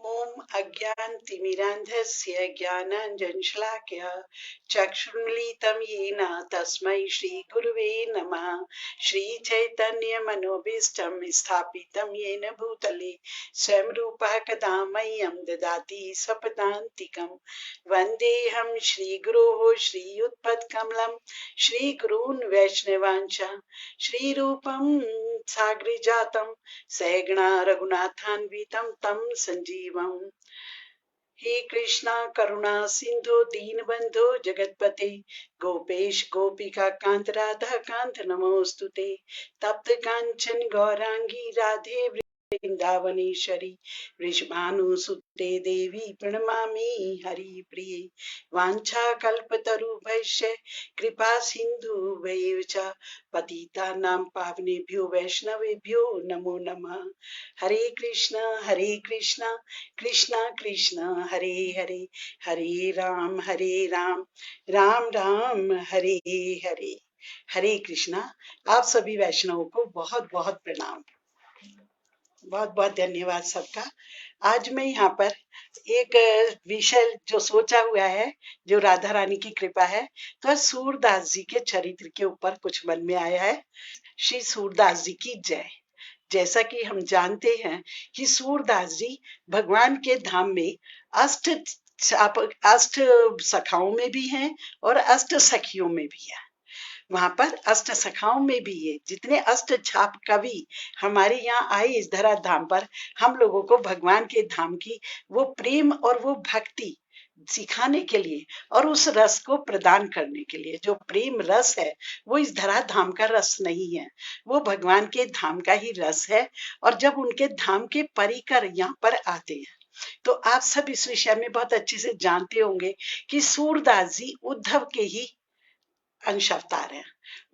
ॐ अज्ञानतिमिरान्धस्य ज्ञानाञ्जनशलाकया चक्षुर्मीलितं येन तस्मै श्रीगुरुवे नमः। श्रीचैतन्यमनोभीष्टं स्थापितं येन भूतले स्वयं रूपः कदा मह्यं ददाति स्वपदान्तिकं। वन्देऽहं श्रीगुरोः श्रीयुत्पत्कमलं श्रीगुरून् वैष्णवांश्च श्रीरूपं साग्रजातं सहगणा रघुनाथान्वितं तं संजीवम्। हे कृष्णा करुणा सिंधु दीनबंधु जगतपते गोपेश गोपिका कांत राधा कांत नमोस्तुते। तप्त कांचन गौरांगी राधे वृंदावनेश्वरी वृषभानुसुते देवी प्रणमामि हरिप्रिये। वाञ्छाकल्पतरुभ्यश्च कृपा सिन्धुभ्यैव च पतितानां पावनेभ्यो वैष्णवेभ्यो नमो नमः। हरे कृष्णा कृष्णा कृष्ण हरे हरे, हरे राम राम राम हरे हरे। हरे कृष्णा। आप सभी वैष्णवों को बहुत बहुत प्रणाम, बहुत बहुत धन्यवाद सबका। आज मैं यहाँ पर एक विषय जो सोचा हुआ है, जो राधा रानी की कृपा है, तो सूरदास जी के चरित्र के ऊपर कुछ मन में आया है। श्री सूरदास जी की जय। जैसा कि हम जानते हैं कि सूरदास जी भगवान के धाम में अष्ट अष्ट सखाओं में भी हैं और अष्ट सखियों में भी है। वहां पर अष्ट सखाओं में भी है। जितने अष्ट छाप कवि हमारे यहाँ आए इस धरा धाम पर, हम लोगों को भगवान के धाम की वो प्रेम और वो भक्ति सिखाने के लिए और उस रस को प्रदान करने के लिए। जो प्रेम रस है वो इस धरा धाम का रस नहीं है, वो भगवान के धाम का ही रस है। और जब उनके धाम के परिकर यहाँ पर आते हैं तो आप सब इस विषय में बहुत अच्छे से जानते होंगे कि सूरदास जी उद्धव के ही अंश अवतार है।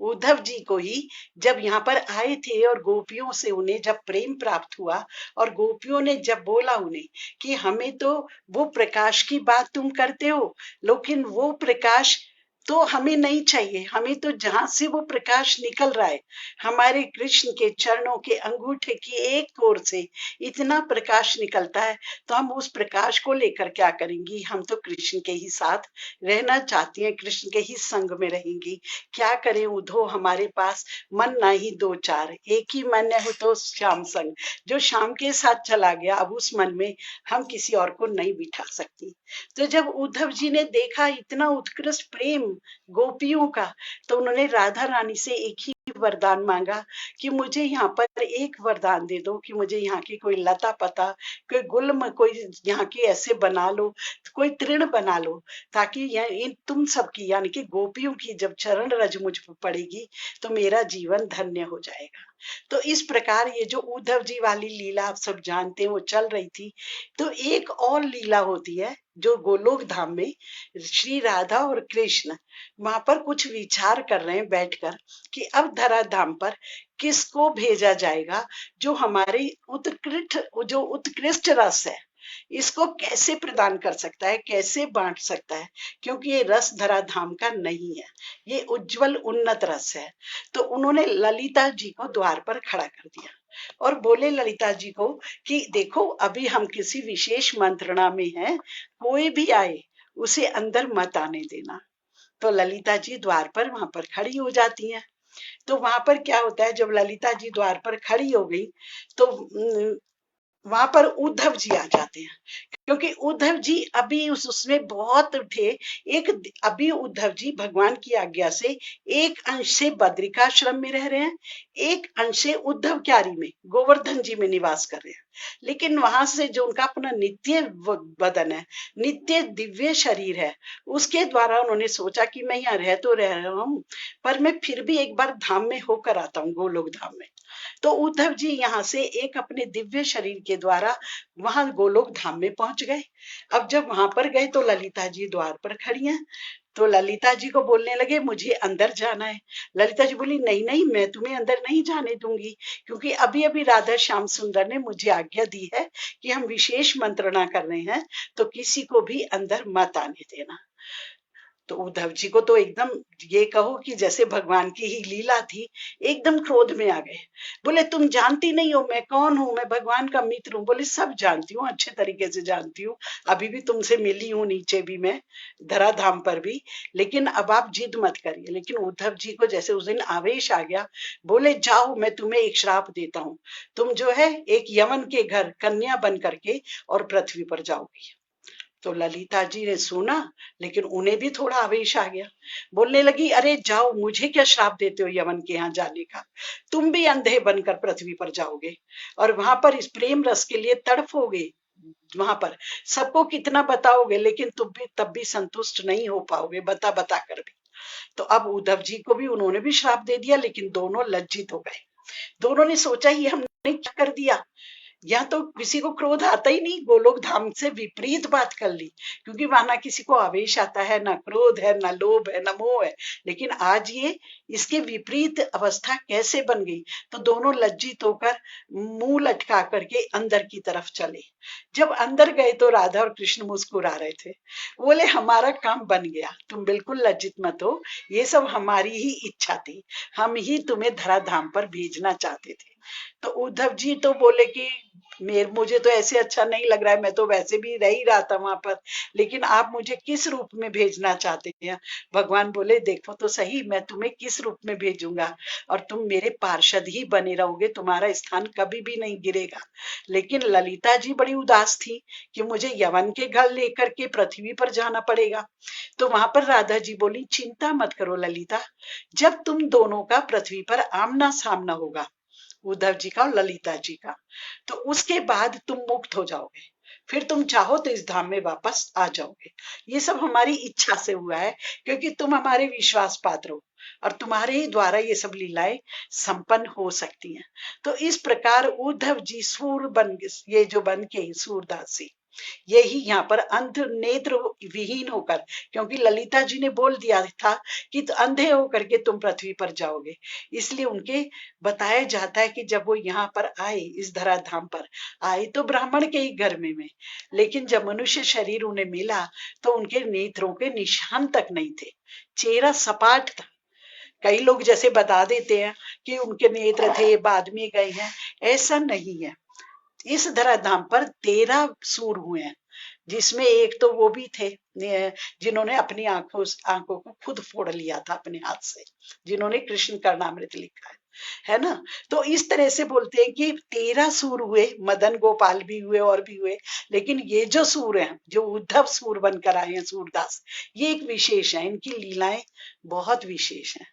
उद्धव जी को ही जब यहाँ पर आए थे और गोपियों से उन्हें जब प्रेम प्राप्त हुआ और गोपियों ने जब बोला उन्हें कि हमें तो वो प्रकाश की बात तुम करते हो, लेकिन वो प्रकाश तो हमें नहीं चाहिए। हमें तो जहां से वो प्रकाश निकल रहा है, हमारे कृष्ण के चरणों के अंगूठे की एक ओर से इतना प्रकाश निकलता है, तो हम उस प्रकाश को लेकर क्या करेंगी। हम तो कृष्ण के ही साथ रहना चाहती हैं, कृष्ण के ही संग में रहेंगी। क्या करें उधो हमारे पास मन ना ही दो चार, एक ही मन है तो श्याम संग। जो शाम के साथ चला गया, अब उस मन में हम किसी और को नहीं बिठा सकती। तो जब उद्धव जी ने देखा इतना उत्कृष्ट प्रेम गोपियों का, तो उन्होंने राधा रानी से एक ही वरदान मांगा कि मुझे यहाँ पर एक वरदान दे दो कि मुझे यहाँ की कोई लता पता, कोई गुल्म, कोई यहाँ की ऐसे बना लो, कोई तृण बना लो, ताकि इन तुम सबकी यानी कि गोपियों की जब चरण रज मुझ पर पड़ेगी तो मेरा जीवन धन्य हो जाएगा। तो इस प्रकार ये जो उद्धव जी वाली लीला आप सब जानते हैं वो चल रही थी। तो एक और लीला होती है जो गोलोक धाम में श्री राधा और कृष्ण वहां पर कुछ विचार कर रहे हैं बैठकर कि अब धरा धाम पर किसको भेजा जाएगा जो हमारे उत्कृष्ट रस है, इसको कैसे प्रदान कर सकता है, कैसे बांट सकता है, क्योंकि ये रस धरा धाम का नहीं है, ये उज्जवल उन्नत रस है। तो उन्होंने ललिता जी को द्वार पर खड़ा कर दिया और बोले ललिता जी को कि देखो अभी हम किसी विशेष मंत्रणा में हैं, कोई भी आए उसे अंदर मत आने देना। तो ललिता जी द्वार पर वहां पर खड़ी हो जाती हैं। तो वहां पर क्या होता है, जब ललिता जी द्वार पर खड़ी हो गई तो वहां पर उद्धव जी आ जाते हैं, क्योंकि उद्धव जी अभी उसमें बहुत थे। एक अभी उद्धव जी भगवान की आज्ञा से एक अंश से बद्रिकाश्रम में रह रहे हैं, एक अंश से उद्धव क्यारी में गोवर्धन जी में निवास कर रहे हैं। लेकिन वहां से जो उनका अपना नित्य बदन है, नित्य दिव्य शरीर है, उसके द्वारा उन्होंने सोचा कि मैं यहाँ रह तो रह रहा हूँ, पर मैं फिर भी एक बार धाम में होकर आता हूँ, गोलोक धाम में। तो उद्धव जी यहाँ से एक अपने दिव्य शरीर के द्वारा वहां गोलोक धाम में पहुंच गए। अब जब वहां पर गए तो ललिता जी द्वार पर खड़ी हैं। तो ललिता जी को बोलने लगे मुझे अंदर जाना है। ललिता जी बोली नहीं नहीं, मैं तुम्हें अंदर नहीं जाने दूंगी, क्योंकि अभी अभी राधा श्याम सुंदर ने मुझे आज्ञा दी है कि हम विशेष मंत्रणा कर रहे हैं, तो किसी को भी अंदर मत आने देना। तो उद्धव जी को तो एकदम, ये कहो कि जैसे भगवान की ही लीला थी, एकदम क्रोध में आ गए। बोले तुम जानती नहीं हो मैं कौन हूँ, मैं भगवान का मित्र हूँ। बोले सब जानती हूँ, अच्छे तरीके से जानती हूँ, अभी भी तुमसे मिली हूँ, नीचे भी मैं, धराधाम पर भी, लेकिन अब आप जिद मत करिए। लेकिन उद्धव जी को जैसे उस दिन आवेश आ गया, बोले जाओ मैं तुम्हें एक श्राप देता हूँ, तुम जो है एक यमन के घर कन्या बन करके और पृथ्वी पर जाओगी। तो ललिता जी ने सुना, लेकिन उन्हें भी थोड़ा आवेश आ गया। बोलने लगी अरे जाओ, मुझे क्या श्राप देते हो यमन के यहाँ जाने का, तुम भी अंधे बनकर पृथ्वी पर जाओगे और वहां पर इस प्रेम रस के लिए तड़पोगे, वहां पर सबको कितना बताओगे, लेकिन तुम भी तब भी संतुष्ट नहीं हो पाओगे, बता बता कर भी। तो अब उद्धव जी को भी उन्होंने भी श्राप दे दिया, लेकिन दोनों लज्जित हो गए। दोनों ने सोचा ये हमने क्या कर दिया, या तो किसी को क्रोध आता ही नहीं, गोलोक धाम से विपरीत बात कर ली, क्योंकि वहां ना किसी को आवेश आता है, ना क्रोध है, ना लोभ है, ना मोह है। लेकिन आज ये इसके विपरीत अवस्था कैसे बन गई। तो दोनों लज्जित होकर मुंह लटका करके अंदर की तरफ चले। जब अंदर गए तो राधा और कृष्ण मुस्कुरा रहे थे, बोले हमारा काम बन गया, तुम बिल्कुल लज्जित मत हो, ये सब हमारी ही इच्छा थी, हम ही तुम्हें धराधाम पर भेजना चाहते थे। तो उद्धव जी तो बोले कि मुझे तो ऐसे अच्छा नहीं लग रहा है, मैं तो वैसे भी रह ही रहा था वहां पर, लेकिन आप मुझे किस रूप में भेजना चाहते हैं। भगवान बोले देखो तो सही, मैं तुम्हें किस रूप में भेजूंगा, और तुम मेरे पार्षद ही बने रहोगे, तुम्हारा स्थान कभी भी नहीं गिरेगा। लेकिन ललिता जी बड़ी उदास थी कि मुझे यवन के घर लेकर के पृथ्वी पर जाना पड़ेगा। तो वहां पर राधा जी बोली चिंता मत करो ललिता, जब तुम दोनों का पृथ्वी पर आमना सामना होगा, उद्धव जी का और ललिता जी का, तो उसके बाद तुम मुक्त हो जाओगे, फिर तुम चाहो तो इस धाम में वापस आ जाओगे। ये सब हमारी इच्छा से हुआ है, क्योंकि तुम हमारे विश्वास पात्र हो और तुम्हारे ही द्वारा ये सब लीलाएं संपन्न हो सकती हैं। तो इस प्रकार उद्धव जी सूर बन, ये जो बन के सूरदासी, यही यहाँ पर अंध नेत्र विहीन होकर, क्योंकि ललिता जी ने बोल दिया था कि तो अंधे होकर के तुम पृथ्वी पर जाओगे, इसलिए उनके बताया जाता है कि जब वो यहाँ पर आए, इस धराधाम पर आए, तो ब्राह्मण के ही घर में, लेकिन जब मनुष्य शरीर उन्हें मिला तो उनके नेत्रों के निशान तक नहीं थे, चेहरा सपाट था। कई लोग जैसे बता देते हैं कि उनके नेत्र थे बाद में गए हैं, ऐसा नहीं है। इस धराधाम पर 13 सूर हुए हैं, जिसमें एक तो वो भी थे जिन्होंने अपनी आंखों को खुद फोड़ लिया था अपने हाथ से, जिन्होंने कृष्ण कर्णामृत लिखा है ना। तो इस तरह से बोलते हैं कि 13 सूर हुए, मदन गोपाल भी हुए और भी हुए, लेकिन ये जो सूर हैं, जो उद्धव सूर बनकर आए हैं सूरदास, ये एक विशेष है, इनकी लीलाएं बहुत विशेष हैं।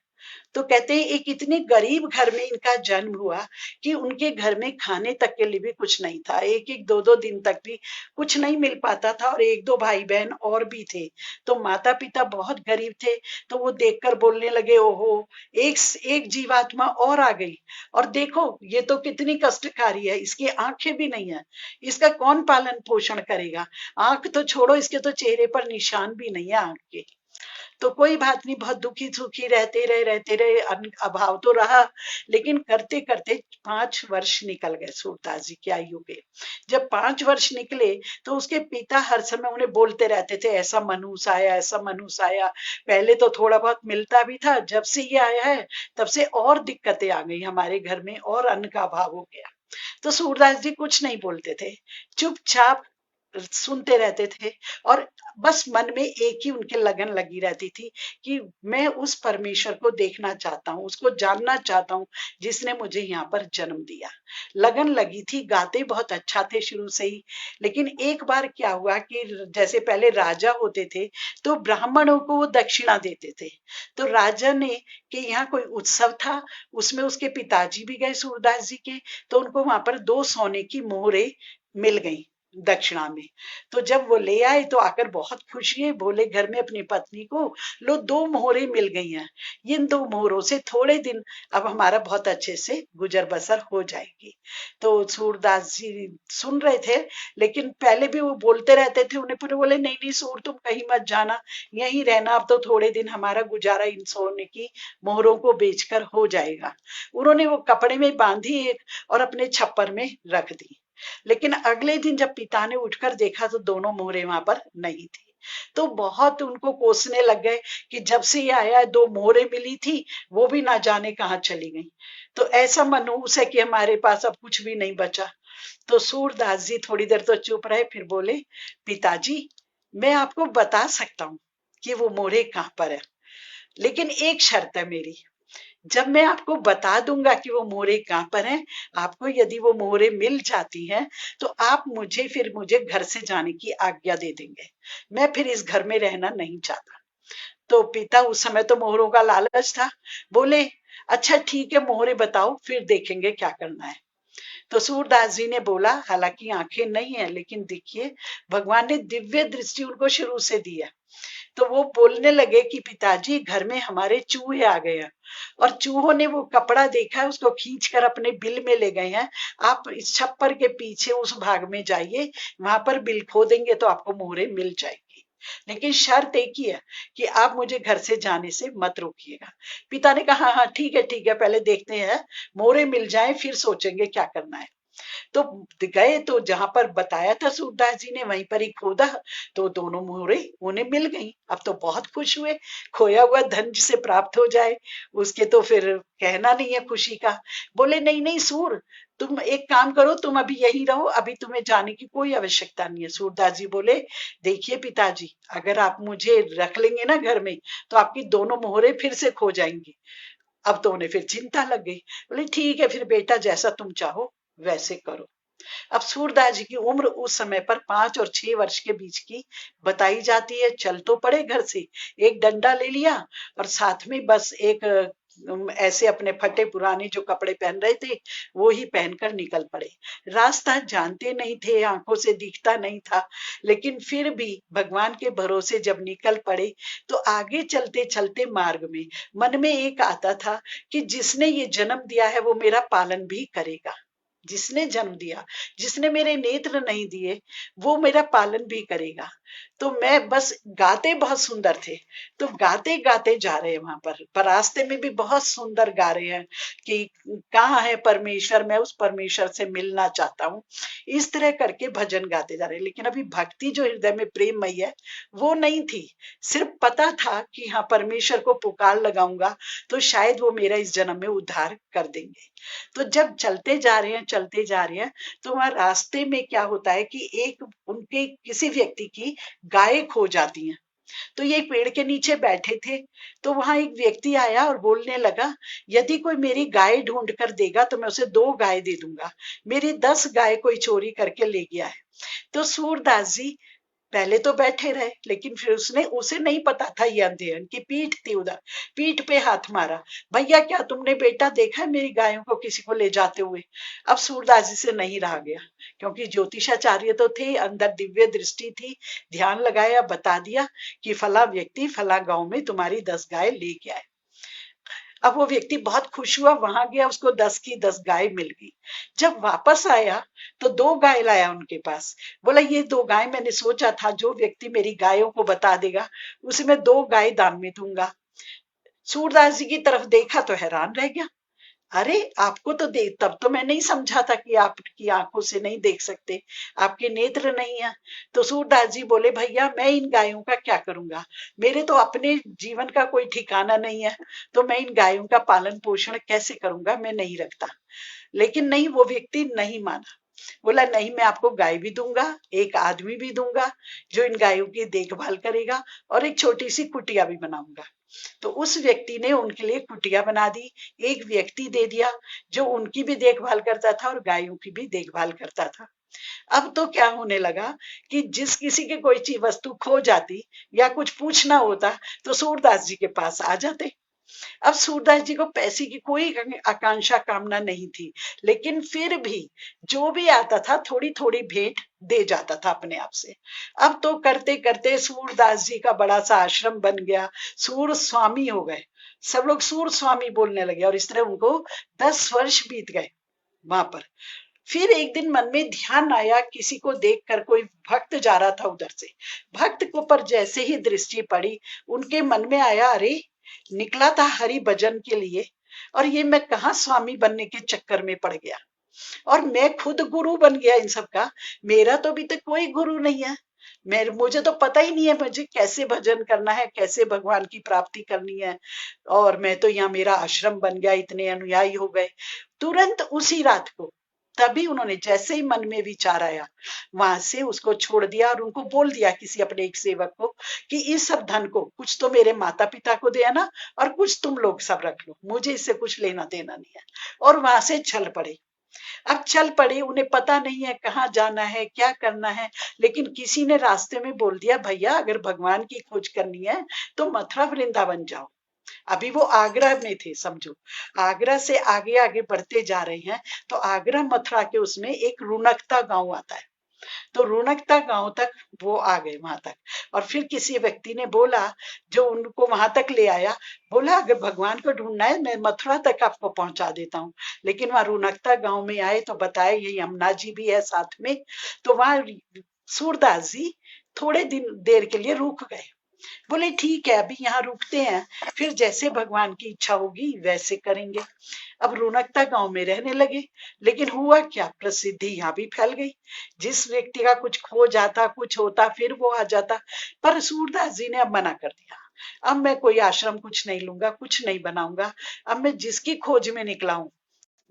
तो कहते हैं एक इतने गरीब घर में इनका जन्म हुआ कि उनके घर में खाने तक के लिए भी कुछ नहीं था, एक एक दो दो दिन तक भी कुछ नहीं मिल पाता था, और एक दो भाई बहन और भी थे। तो माता पिता बहुत गरीब थे, तो वो देखकर बोलने लगे ओहो, एक एक जीवात्मा और आ गई, और देखो ये तो कितनी कष्टकारी है, इसकी आंखें भी नहीं है, इसका कौन पालन पोषण करेगा, आंख तो छोड़ो, इसके तो चेहरे पर निशान भी नहीं है आंख के। तो कोई बात नहीं, बहुत दुखी सुखी रहते रहे, अभाव तो रहा, लेकिन करते करते 5 वर्ष निकल गए सूरदास जी की आयु के। जब 5 वर्ष निकले तो उसके पिता हर समय उन्हें बोलते रहते थे ऐसा मनहूस आया, ऐसा मनहूस आया। पहले तो थोड़ा बहुत मिलता भी था, जब से ये आया है तब से और दिक्कतें आ गई हमारे घर में, और अन्न का अभाव हो गया। तो सूरदास जी कुछ नहीं बोलते थे, चुपचाप सुनते रहते थे, और बस मन में एक ही उनके लगन लगी रहती थी कि मैं उस परमेश्वर को देखना चाहता हूँ, उसको जानना चाहता हूँ जिसने मुझे यहाँ पर जन्म दिया। लगन लगी थी, गाते बहुत अच्छा थे शुरू से ही। लेकिन एक बार क्या हुआ कि जैसे पहले राजा होते थे तो ब्राह्मणों को वो दक्षिणा देते थे। तो राजा ने कि यहाँ कोई उत्सव था, उसमें उसके पिताजी भी गए सूरदास जी के, तो उनको वहां पर 2 सोने की मोहरें मिल गई दक्षिणा में। तो जब वो ले आए तो आकर बहुत खुशी है, बोले घर में अपनी पत्नी को, लो 2 मोहरें मिल गई हैं, इन 2 मोहरों से थोड़े दिन अब हमारा बहुत अच्छे से गुजर बसर हो जाएगी। तो सूरदास जी सुन रहे थे, लेकिन पहले भी वो बोलते रहते थे, उन्हें पूरे बोले नहीं नहीं सूर तुम कहीं मत जाना, यहीं रहना, अब तो थोड़े दिन हमारा गुजारा इन सोने की मोहरों को बेचकर हो जाएगा। उन्होंने वो कपड़े में बांधी एक और अपने छप्पर में रख दी। लेकिन अगले दिन जब पिता ने उठकर देखा तो दोनों मोहरे वहां पर नहीं थी। तो बहुत उनको कोसने लग गए कि जब से ये आया है 2 मोहरे मिली थी, वो भी ना जाने कहाँ चली गई। तो ऐसा मनहूस है कि हमारे पास अब कुछ भी नहीं बचा। तो सूरदास जी थोड़ी देर तो चुप रहे, फिर बोले, पिताजी मैं आपको बता सकता हूँ कि वो मोहरे कहाँ पर है, लेकिन एक शर्त है मेरी। जब मैं आपको बता दूंगा कि वो मोहरे कहाँ पर हैं, आपको यदि वो मोहरे मिल जाती हैं, तो आप मुझे घर से जाने की आज्ञा दे देंगे। मैं फिर इस घर में रहना नहीं चाहता। तो पिता, उस समय तो मोहरों का लालच था, बोले, अच्छा ठीक है, मोहरे बताओ, फिर देखेंगे क्या करना है। तो सूरदास जी ने बोला, हालांकि आंखें नहीं है, लेकिन देखिए भगवान ने दिव्य दृष्टि उनको शुरू से दी है। तो वो बोलने लगे कि पिताजी, घर में हमारे चूहे आ गए हैं, और चूहों ने वो कपड़ा देखा है, उसको खींच कर अपने बिल में ले गए हैं। आप इस छप्पर के पीछे उस भाग में जाइए, वहां पर बिल खोदेंगे तो आपको मोहरे मिल जाएगी, लेकिन शर्त एक ही है कि आप मुझे घर से जाने से मत रोकिएगा। पिता ने कहा, हाँ हाँ ठीक है ठीक है, पहले देखते हैं मोहरे मिल जाए, फिर सोचेंगे क्या करना है। तो गए, तो जहां पर बताया था सूरदास जी ने, वहीं पर ही खोदा, तो दोनों मोहरे उन्हें मिल गई। अब तो बहुत खुश हुए, खोया हुआ धन जिसे प्राप्त हो जाए उसके तो फिर कहना नहीं है खुशी का। बोले, नहीं नहीं सूर, तुम एक काम करो, तुम अभी यहीं रहो, अभी तुम्हें जाने की कोई आवश्यकता नहीं है। सूरदास जी बोले, देखिए पिताजी, अगर आप मुझे रख लेंगे ना घर में, तो आपकी दोनों मोहरे फिर से खो जाएंगी। अब तो उन्हें फिर चिंता लग गई। बोले, ठीक है फिर बेटा, जैसा तुम चाहो वैसे करो। अब सूरदास जी की उम्र उस समय पर 5 और 6 वर्ष के बीच की बताई जाती है। चल तो पड़े घर से, एक डंडा ले लिया, और साथ में बस एक ऐसे अपने फटे पुराने जो कपड़े पहन रहे थे वो ही पहनकर निकल पड़े। रास्ता जानते नहीं थे, आंखों से दिखता नहीं था, लेकिन फिर भी भगवान के भरोसे जब निकल पड़े, तो आगे चलते चलते मार्ग में मन में एक आता था कि जिसने ये जन्म दिया है वो मेरा पालन भी करेगा। जिसने जन्म दिया, जिसने मेरे नेत्र नहीं दिए, वो मेरा पालन भी करेगा। तो मैं बस, गाते बहुत सुंदर थे, तो गाते गाते जा रहे हैं वहां पर रास्ते में भी बहुत सुंदर गा रहे हैं कि कहाँ है परमेश्वर, मैं उस परमेश्वर से मिलना चाहता हूँ। इस तरह करके भजन गाते जा रहे हैं, लेकिन अभी भक्ति जो हृदय में प्रेममयी है वो नहीं थी। सिर्फ पता था कि हाँ, परमेश्वर को पुकार लगाऊंगा तो शायद वो मेरा इस जन्म में उद्धार कर देंगे। तो जब चलते जा रहे हैं, चलते जा रहे हैं, तो वहां रास्ते में क्या होता है कि एक उनके किसी व्यक्ति की गाय खो जाती हैं। तो ये एक पेड़ के नीचे बैठे थे, तो वहां एक व्यक्ति आया और बोलने लगा, यदि कोई मेरी गाय ढूंढ कर देगा तो मैं उसे 2 गाय दे दूंगा, मेरी 10 गाय कोई चोरी करके ले गया है। तो सूरदास जी पहले तो बैठे रहे, लेकिन फिर उसे नहीं पता था, ये अंधेरन की पीठ थी उधर, पीठ पे हाथ मारा, भैया क्या तुमने बेटा देखा है मेरी गायों को किसी को ले जाते हुए? अब सूरदास जी से नहीं रहा गया, क्योंकि ज्योतिषाचार्य तो थे, अंदर दिव्य दृष्टि थी, ध्यान लगाया, बता दिया कि फला व्यक्ति फला गांव में तुम्हारी 10 गाय लेके आए। अब वो व्यक्ति बहुत खुश हुआ, वहां गया, उसको 10 की 10 गाय मिल गई। जब वापस आया तो 2 गाय लाया उनके पास, बोला, ये 2 गाय मैंने सोचा था जो व्यक्ति मेरी गायों को बता देगा उसे मैं 2 गाय दान में दूंगा। सूरदास जी की तरफ देखा तो हैरान रह गया, अरे आपको तो देख, तब तो मैं नहीं समझा था कि आपकी आंखों से नहीं देख सकते, आपके नेत्र नहीं है। तो सूरदास जी बोले, भैया मैं इन गायों का क्या करूंगा, मेरे तो अपने जीवन का कोई ठिकाना नहीं है, तो मैं इन गायों का पालन पोषण कैसे करूंगा, मैं नहीं रखता। लेकिन नहीं, वो व्यक्ति नहीं माना, बोला, नहीं मैं आपको गाय भी दूंगा, एक आदमी भी दूंगा जो इन गायों की देखभाल करेगा, और एक छोटी सी कुटिया भी बनाऊंगा। तो उस व्यक्ति ने उनके लिए कुटिया बना दी, एक व्यक्ति दे दिया जो उनकी भी देखभाल करता था और गायों की भी देखभाल करता था। अब तो क्या होने लगा कि जिस किसी की कोई चीज वस्तु खो जाती या कुछ पूछना होता तो सूरदास जी के पास आ जाते। अब सूरदास जी को पैसे की कोई आकांक्षा कामना नहीं थी, लेकिन फिर भी जो भी आता था थोड़ी थोड़ी भेंट दे जाता था अपने आप से। अब तो करते करते सूरदास जी का बड़ा सा आश्रम बन गया, सूर स्वामी हो गए, सब लोग सूर स्वामी बोलने लगे, और इस तरह उनको 10 वर्ष बीत गए वहां पर। फिर एक दिन मन में ध्यान आया, किसी को देखकर कोई भक्त जा रहा था उधर से, भक्त को पर जैसे ही दृष्टि पड़ी, उनके मन में आया, अरे निकला था हरि भजन के लिए, और ये मैं कहाँ स्वामी बनने के चक्कर में पड़ गया, और मैं खुद गुरु बन गया इन सब का, मेरा तो अभी तक कोई गुरु नहीं है। मुझे तो पता ही नहीं है मुझे कैसे भजन करना है, कैसे भगवान की प्राप्ति करनी है। और मैं तो यहाँ मेरा आश्रम बन गया, इतने अनुयायी हो गए। तुरंत उसी रात को तभी उन्होंने जैसे ही मन में विचार आया वहां से उसको छोड़ दिया और उनको बोल दिया किसी अपने एक सेवक को कि इस सब धन को कुछ तो मेरे माता पिता को देना और कुछ तुम लोग सब रख लो, मुझे इससे कुछ लेना देना नहीं है। और वहां से चल पड़े। अब चल पड़े, उन्हें पता नहीं है कहाँ जाना है क्या करना है, लेकिन किसी ने रास्ते में बोल दिया भैया अगर भगवान की खोज करनी है तो मथुरा वृंदावन जाओ। अभी वो आगरा में थे समझो, आगरा से आगे आगे बढ़ते जा रहे हैं तो आगरा मथुरा के उसमें एक रुनकता गांव आता है, तो रुनकता गांव तक वो आ गए वहां तक। और फिर किसी व्यक्ति ने बोला जो उनको वहां तक ले आया, बोला अगर भगवान को ढूंढना है मैं मथुरा तक आपको पहुंचा देता हूँ। लेकिन वहां रुनकता गांव में आए तो बताया ये यमुना जी भी है साथ में। तो वहां सूरदास जी थोड़े दिन देर के लिए रुक गए, बोले ठीक है अभी यहाँ रुकते हैं, फिर जैसे भगवान की इच्छा होगी वैसे करेंगे। अब रौनकता गांव में रहने लगे। लेकिन हुआ क्या, प्रसिद्धि यहाँ भी फैल गई। जिस व्यक्ति का कुछ खो जाता कुछ होता फिर वो आ जाता। पर सूरदास जी ने अब मना कर दिया, अब मैं कोई आश्रम कुछ नहीं लूंगा, कुछ नहीं बनाऊंगा। अब मैं जिसकी खोज में निकला हूं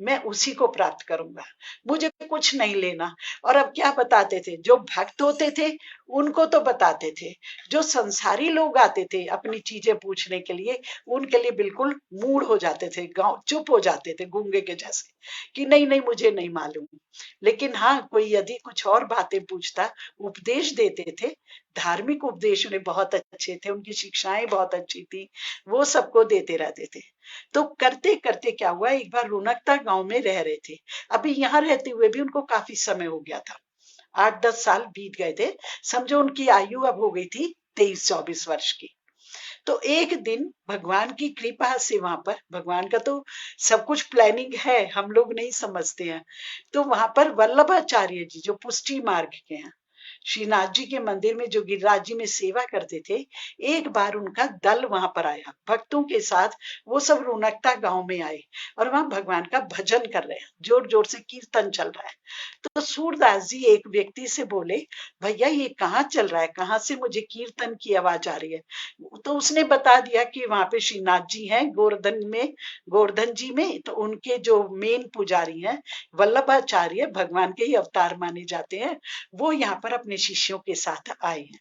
मैं उसी को प्राप्त करूंगा, मुझे कुछ नहीं लेना। और अब क्या बताते थे, जो भक्त होते थे उनको तो बताते थे, जो संसारी लोग आते थे अपनी चीजें पूछने के लिए उनके लिए बिल्कुल मूड हो जाते थे, गांव चुप हो जाते थे गूंगे के जैसे कि नहीं नहीं मुझे नहीं मालूम। लेकिन हाँ कोई यदि कुछ और बातें पूछता, उपदेश देते थे। धार्मिक उपदेश उन्हें बहुत अच्छे थे, उनकी शिक्षाएं बहुत अच्छी थी, वो सबको देते रहते थे। तो करते करते क्या हुआ, एक बार रौनकता गांव में रह रहे थे। अभी यहाँ रहते हुए भी उनको काफी समय हो गया था, 8-10 साल बीत गए थे। समझो उनकी आयु अब हो गई थी 23-24 वर्ष की। तो एक दिन भगवान की कृपा से वहां पर, भगवान का तो सब कुछ प्लानिंग है, हम लोग नहीं समझते हैं। तो वहां पर वल्लभाचार्य जी जो पुष्टि मार्ग के हैं, श्रीनाथ जी के मंदिर में जो गिरिराज जी में सेवा करते थे, एक बार उनका दल वहां पर आया भक्तों के साथ। वो सब रौनकता गांव में आए और वहां भगवान का भजन कर रहे हैं, जोर जोर से कीर्तन चल रहा है। तो सूरदास जी एक व्यक्ति से बोले भैया ये कहाँ चल रहा है, कहाँ से मुझे कीर्तन की आवाज आ रही है। तो उसने बता दिया कि वहां पे श्रीनाथ जी हैं गोवर्धन में, गोवर्धन जी में। तो उनके जो मेन पुजारी हैं वल्लभाचार्य, भगवान के ही अवतार माने जाते हैं, वो यहाँ पर अपने शिष्यों के साथ आए हैं।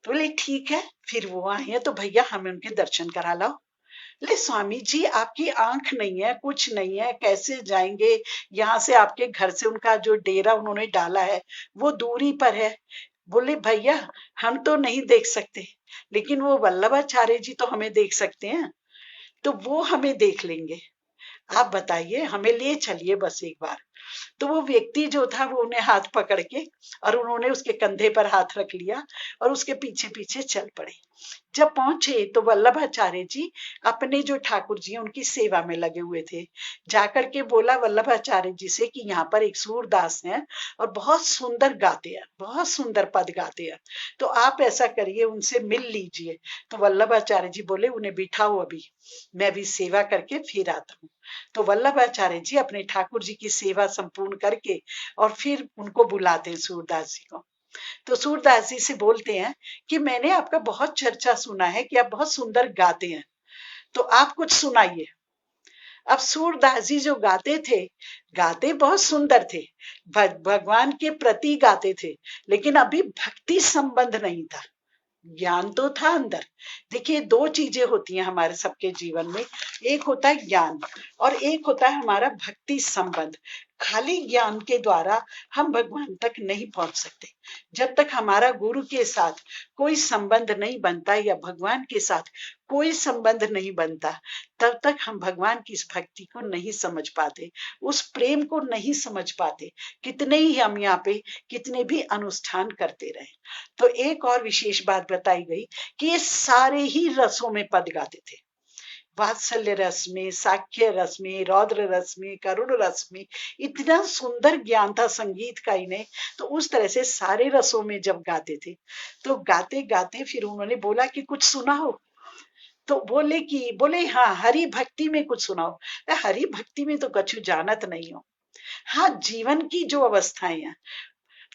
तो बोले ठीक है, फिर वो आए हैं तो भैया हमें उनके दर्शन करा लाओ। ले स्वामी जी आपकी आंख नहीं है, कुछ नहीं है, कैसे जाएंगे यहाँ से, आपके घर से उनका जो डेरा उन्होंने डाला है वो दूरी पर है। बोले भैया हम तो नहीं देख सकते, लेकिन वो वल्लभाचार्य जी तो हमें देख सकते हैं, तो वो हमें देख लेंगे। आप बताइए, हमें ले चलिए बस एक बार। तो वो व्यक्ति जो था वो उन्हें हाथ पकड़ के और उन्होंने उसके कंधे पर हाथ रख लिया और उसके पीछे पीछे चल पड़े। जब पहुंचे तो वल्लभाचार्य जी अपने जो ठाकुर जी हैं उनकी सेवा में लगे हुए थे। जाकर के बोला वल्लभाचार्य जी से कि यहाँ पर एक सूरदास हैं और बहुत सुंदर गाते हैं, बहुत सुंदर पद गाते हैं, तो आप ऐसा करिए उनसे मिल लीजिए। तो वल्लभाचार्य जी बोले उन्हें बिठाओ, अभी मैं भी सेवा करके फिर आता हूँ। तो वल्लभाचार्य जी अपने ठाकुर जी की सेवा संपूर्ण करके और फिर उनको बुलाते हैं सूरदास जी को। तो सूरदास जी से बोलते हैं कि मैंने आपका बहुत चर्चा सुना है कि आप बहुत सुंदर गाते हैं, तो आप कुछ सुनाइए। अब सूरदास जी जो गाते थे, गाते बहुत सुंदर थे, भगवान के प्रति गाते थे, लेकिन अभी भक्ति संबंध नहीं था, ज्ञान तो था अंदर। देखिए दो चीजें होती हैं हमारे सबके जीवन में, एक होता है ज्ञान और एक होता है हमारा भक्ति संबंध। खाली ज्ञान के द्वारा हम भगवान तक नहीं पहुंच सकते। जब तक हमारा गुरु के साथ कोई संबंध नहीं बनता या भगवान के साथ कोई संबंध नहीं बनता, तब तक हम भगवान की इस भक्ति को नहीं समझ पाते, उस प्रेम को नहीं समझ पाते, कितने ही हम यहाँ पे कितने भी अनुष्ठान करते रहे। तो एक और विशेष बात बताई गई कि ये सारे ही रसों में पद गाते थे, वात्सल्य रस में, साख्य रस में, रौद्र रस में, करुण रस में, इतना सुंदर ज्ञान था संगीत का इन्हें। तो उस तरह से सारे रसों में जब गाते थे, तो गाते गाते फिर उन्होंने बोला कि कुछ सुनाओ। तो बोले हाँ हरि भक्ति में कुछ सुनाओ। हरि भक्ति में तो कछु जानत नहीं हो। हाँ जीवन की जो अवस्थाएं हैं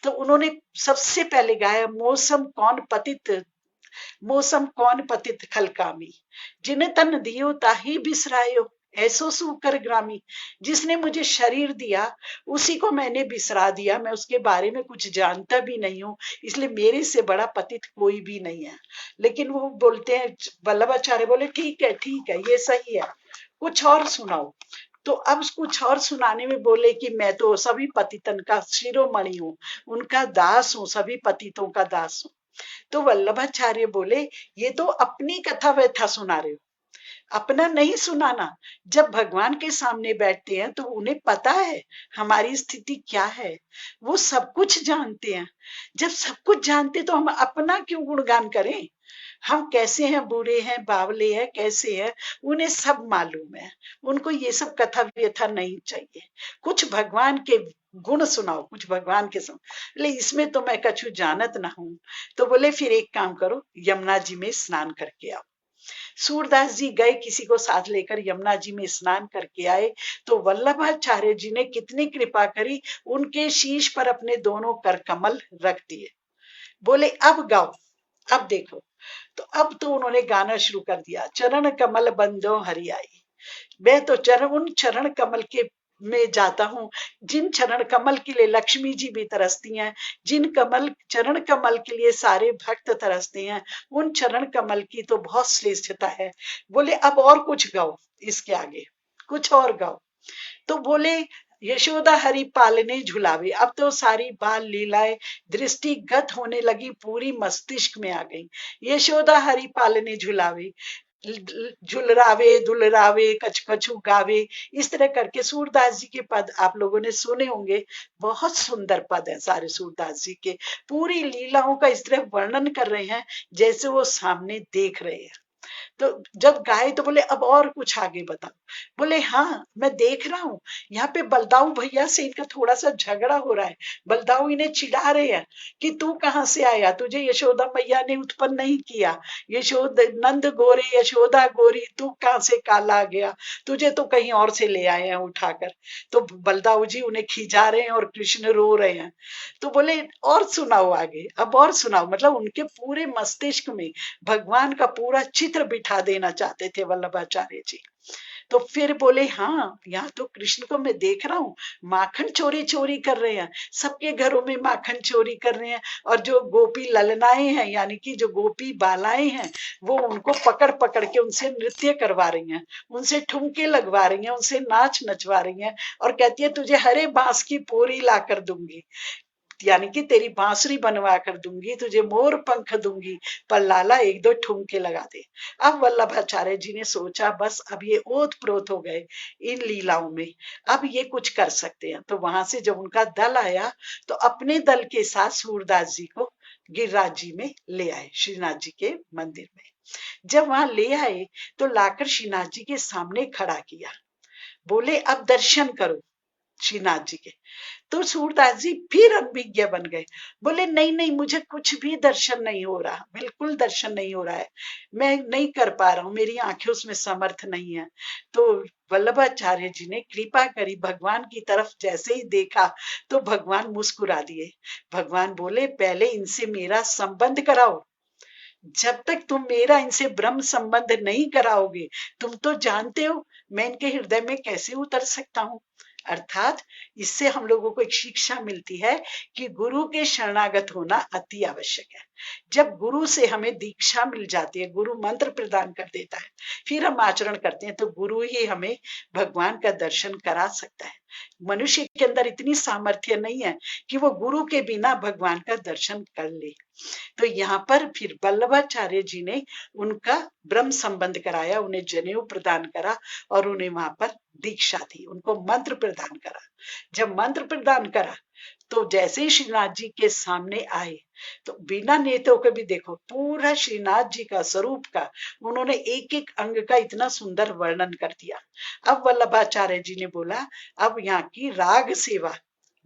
तो उन्होंने सबसे पहले गाया, मौसम कौन पतित खलकामी, जिन्हें तन दियो ताही बिसरायो, ऐसो सूकर ग्रामी। जिसने मुझे शरीर दिया उसी को मैंने बिसरा दिया, मैं उसके बारे में कुछ जानता भी नहीं हूँ, इसलिए मेरे से बड़ा पतित कोई भी नहीं है। लेकिन वो बोलते हैं, वल्लभाचार्य बोले ठीक है ये सही है, कुछ और सुनाओ। तो अब कुछ और सुनाने में बोले कि मैं तो सभी पतितन का शिरोमणि हूँ, उनका दास हूँ, सभी पतितों का दास हूँ। तो वल्लभाचार्य बोले ये तो अपनी कथा व्यथा सुना रहे हो, अपना नहीं सुनाना। जब भगवान के सामने बैठते हैं तो उन्हें पता है हमारी स्थिति क्या है, वो सब कुछ जानते हैं। जब सब कुछ जानते तो हम अपना क्यों गुणगान करें? हम कैसे हैं, बुरे हैं, बावले हैं, कैसे हैं, उन्हें सब मालूम है। उनको ये सब कथा व्यथा नहीं चाहिए, कुछ भगवान के गुण सुनाओ, कुछ भगवान के सुनाओ। बोले इसमें तो मैं कछु जानत ना हूं। तो बोले फिर एक काम करो, यमुना जी में स्नान करके आओ। सूरदास जी गए, किसी को साथ लेकर यमुना जी में स्नान करके आए। तो वल्लभाचार्य जी ने कितनी कृपा करी, उनके शीश पर अपने दोनों कर कमल रख दिए। बोले अब गाओ, अब देखो। तो अब तो उन्होंने गाना शुरू कर दिया, चरण कमल बंदो हरि आई। मैं तो उन चरण कमल के में जाता हूँ, जिन चरण कमल के लिए लक्ष्मी जी भी तरसती हैं, जिन चरण कमल के लिए सारे भक्त तरसते हैं, उन चरण कमल की तो बहुत श्रेष्ठता है। बोले अब और कुछ गाओ, इसके आगे कुछ और गाओ। तो बोले यशोदा हरि पालने झुलावे। अब तो सारी बाल लीलाएं दृष्टिगत होने लगी, पूरी मस्तिष्क में आ गई। यशोदा हरि पालने झुलावे, झुलरावे दुलरावे कछ कछु गावे। इस तरह करके सूरदास जी के पद आप लोगों ने सुने होंगे, बहुत सुंदर पद है सारे सूरदास जी के। पूरी लीलाओं का इस तरह वर्णन कर रहे हैं जैसे वो सामने देख रहे हैं। तो जब गाए तो बोले अब और कुछ आगे बताओ। बोले हाँ मैं देख रहा हूँ, यहाँ पे बलदाऊ भैया से इनका थोड़ा सा झगड़ा हो रहा है। बलदाऊ इन्हें चिढ़ा रहे हैं कि तू कहाँ से आया, तुझे यशोदा मैया ने उत्पन्न नहीं किया, यशोद नंद गोरे यशोदा गोरी, तू कहाँ से काला आ गया, तुझे तो कहीं और से ले आए हैं उठाकर। तो बलदाऊ जी उन्हें खिजा रहे हैं और कृष्ण रो रहे हैं। तो बोले और सुनाओ आगे, अब और सुनाओ। मतलब उनके पूरे मस्तिष्क में भगवान का पूरा चित्र बिठा देना चाहते थे वल्लभाचार्य जी। तो फिर बोले हाँ यहाँ तो कृष्ण को मैं देख रहा हूँ, माखन चोरी चोरी कर रहे हैं, सबके घरों में माखन चोरी कर रहे हैं। और जो गोपी ललनाएं हैं, यानी कि जो गोपी बालाएं हैं, वो उनको पकड़ पकड़ के उनसे नृत्य करवा रही हैं, उनसे ठुमके लगवा रही हैं, उनसे नाच नचवा रही हैं। और कहती है तुझे हरे बांस की पोरी ला कर दूंगी, यानी कि तेरी बांसुरी बनवा कर दूंगी, तुझे मोर पंख दूंगी, पर लाला एक दो ठुमके लगा दे। अब वल्लभाचार्य जी ने सोचा बस अब ये ओत प्रोत हो गए इन लीलाओं में, अब ये कुछ कर सकते हैं। तो वहां से जब उनका दल आया तो अपने दल के साथ सूरदास जी को गिरिराज जी में ले आए, श्रीनाथ जी के मंदिर में। जब वहां ले आए तो लाकर श्रीनाथ जी के सामने खड़ा किया। बोले अब दर्शन करो श्रीनाथ जी के। तो सूरदास जी फिर अनभिज्ञ बन गए। बोले नहीं नहीं, मुझे कुछ भी दर्शन नहीं हो रहा, बिल्कुल दर्शन नहीं हो रहा है, मैं नहीं कर पा रहा हूं, मेरी आंखें उसमें समर्थ नहीं है। तो वल्लभाचार्य जी ने कृपा करी, भगवान की तरफ जैसे ही देखा तो भगवान मुस्कुरा दिए। भगवान बोले पहले इनसे मेरा संबंध कराओ, जब तक तुम मेरा इनसे ब्रह्म संबंध नहीं कराओगे, तुम तो जानते हो मैं इनके हृदय में कैसे उतर सकता हूं। अर्थात इससे हम लोगों को एक शिक्षा मिलती है कि गुरु के शरणागत होना अति आवश्यक है। जब गुरु से हमें दीक्षा मिल जाती है, गुरु मंत्र प्रदान कर देता है, फिर हम आचरण करते हैं, तो गुरु ही हमें भगवान का दर्शन करा सकता है। मनुष्य के अंदर इतनी सामर्थ्य नहीं है कि वो गुरु के बिना भगवान का दर्शन कर ले। तो यहाँ पर फिर वल्लभाचार्य जी ने उनका ब्रह्म संबंध कराया, उन्हें जनेऊ प्रदान करा और उन्हें वहां पर दीक्षा दी, उनको मंत्र प्रदान करा। जब मंत्र प्रदान करा तो जैसे ही श्रीनाथ जी के सामने आए तो बिना नेत्रों के भी देखो पूरा श्रीनाथ जी का स्वरूप का उन्होंने एक एक अंग का इतना सुंदर वर्णन कर दिया। अब वल्लभाचार्य जी ने बोला अब यहाँ की राग सेवा,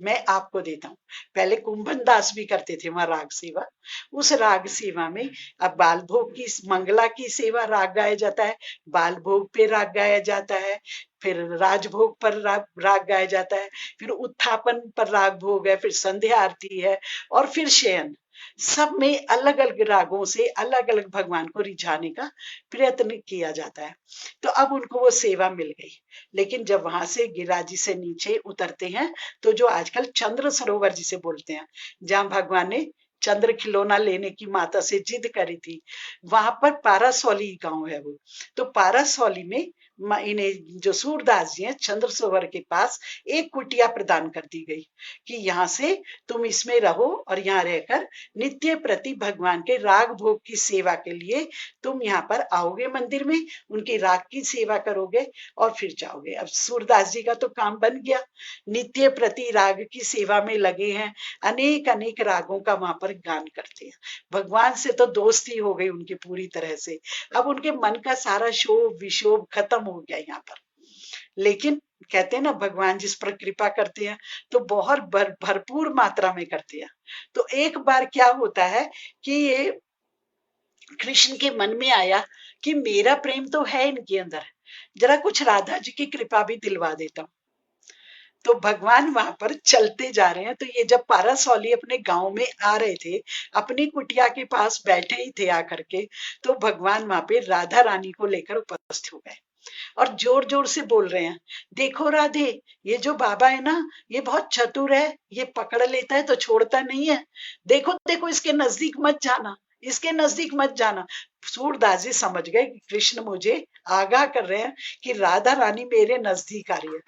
मैं आपको देता हूँ। पहले कुंभन दास भी करते थे वहां राग सेवा। उस राग सेवा में अब बाल भोग की, मंगला की सेवा राग गाया जाता है, बाल भोग पे राग गाया जाता है, फिर राजभोग पर राग गाया जाता है, फिर उत्थापन पर राग भोग है, फिर संध्या आरती है, और फिर शयन। सब में अलग अलग रागों से अलग अलग भगवान को रिझाने का प्रयत्न किया जाता है। तो अब उनको वो सेवा मिल गई। लेकिन जब वहां से गिरिराज से नीचे उतरते हैं, तो जो आजकल चंद्र सरोवर जिसे बोलते हैं, जहां भगवान ने चंद्र खिलौना लेने की माता से जिद करी थी, वहां पर पारासौली गांव है वो। तो पारासौली में इन्हें जो सूरदास जी हैं, चंद्र सरोवर के पास एक कुटिया प्रदान कर दी गई कि यहाँ से तुम इसमें रहो, और यहाँ रहकर नित्य प्रति भगवान के राग भोग की सेवा के लिए तुम यहाँ पर आओगे, मंदिर में उनकी राग की सेवा करोगे और फिर जाओगे। अब सूरदास जी का तो काम बन गया, नित्य प्रति राग की सेवा में लगे हैं, अनेक अनेक रागों का वहां पर गान करते हैं। भगवान से तो दोस्ती हो गई उनकी पूरी तरह से। अब उनके मन का सारा शोभ विशोभ खत्म हो गया यहाँ पर। लेकिन कहते हैं ना, भगवान जिस पर कृपा करते हैं तो बहुत भरपूर मात्रा में करते हैं। तो एक बार क्या होता है कि ये कृष्ण के मन में आया कि मेरा प्रेम तो है इनके अंदर, जरा कुछ राधा जी की कृपा भी दिलवा देता हूँ। तो भगवान वहां पर चलते जा रहे हैं। तो ये जब पारासौली अपने गांव में आ रहे थे, अपनी कुटिया के पास बैठे ही थे आकर के, तो भगवान वहां पे राधा रानी को लेकर उपस्थित हो गए और जोर जोर से बोल रहे हैं, देखो राधे, ये जो बाबा है ना, ये बहुत चतुर है, ये पकड़ लेता है तो छोड़ता नहीं है। देखो देखो, इसके नजदीक मत जाना, इसके नजदीक मत जाना। सूरदास जी समझ गए कि कृष्ण मुझे आगाह कर रहे हैं कि राधा रानी मेरे नजदीक आ रही है।